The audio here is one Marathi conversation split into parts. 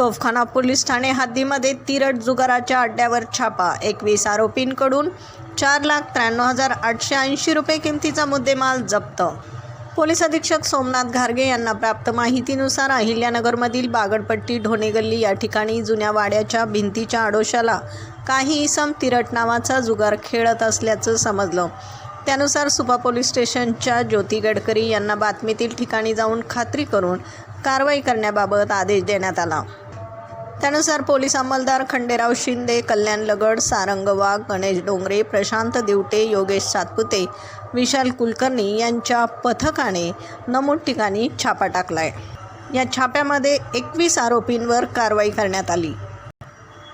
तोफखाना पोलीस ठाणे हद्दीमध्ये तिरट जुगाराच्या अड्ड्यावर छापा। 21 आरोपींकडून 4,93,880 रुपये किमतीचा मुद्देमाल जप्त। पोलीस अधीक्षक सोमनाथ घारगे यांना प्राप्त माहितीनुसार अहिल्यानगरमधील बागडपट्टी ढोणेगल्ली या ठिकाणी जुन्या वाड्याच्या भिंतीच्या आडोशाला काही इसम तिरट नावाचा जुगार खेळत असल्याचं समजलं। त्यानुसार सुपा पोलीस स्टेशनच्या ज्योती गडकरी यांना बातमीतील ठिकाणी जाऊन खात्री करून कारवाई करण्याबाबत आदेश देण्यात आला। त्यानुसार पोलीस अंमलदार खंडेराव शिंदे, कल्याण लगड, सारंग वाघ, गणेश डोंगरे, प्रशांत दिवटे, योगेश सातपुते, विशाल कुलकर्णी यांच्या पथकाने नमूद ठिकाणी छापा टाकलाय। या छाप्यामध्ये 21 आरोपींवर कारवाई करण्यात आली।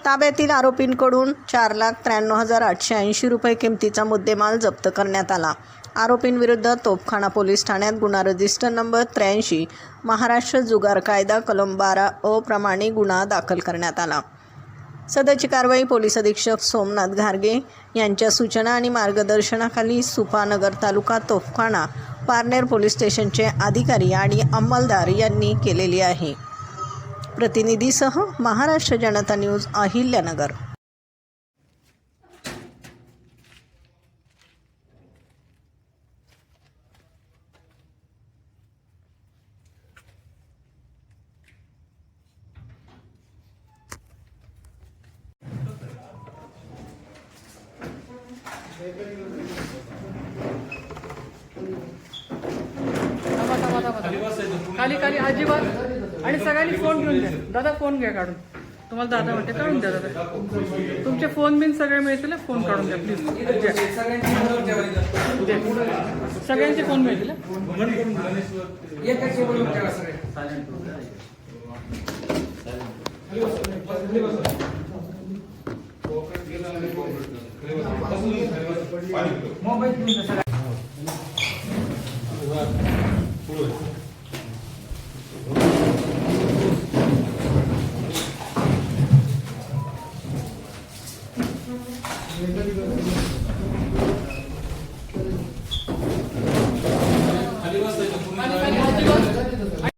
ताब्यातील आरोपींकडून 4,93,880 रुपये किमतीचा मुद्देमाल जप्त करण्यात आला। आरोपींविरुद्ध तोफखाना पोलीस ठाण्यात गुन्हा रजिस्टर नंबर 83 महाराष्ट्र जुगार कायदा कलम 12A प्रमाणे गुन्हा दाखल करण्यात आला। सदरची कारवाई पोलीस अधीक्षक सोमनाथ घारगे यांच्या सूचना आणि मार्गदर्शनाखाली सुपा नगर तालुका तोफखाना पारनेर पोलीस स्टेशनचे अधिकारी आणि अंमलदार यांनी केलेली आहे। प्रतिनिधीसह महाराष्ट्र जनता न्यूज, अहिल्यानगर। खाली खाली अजिबात आणि सगळ्यांनी फोन घेऊन द्या। दादा फोन घ्या काढून, तुम्हाला दादा म्हणते काढून द्या दादा। तुमचे फोन बिन सगळे मिळतील, फोन काढून द्या प्लीज। सगळ्यांचे फोन मिळतील।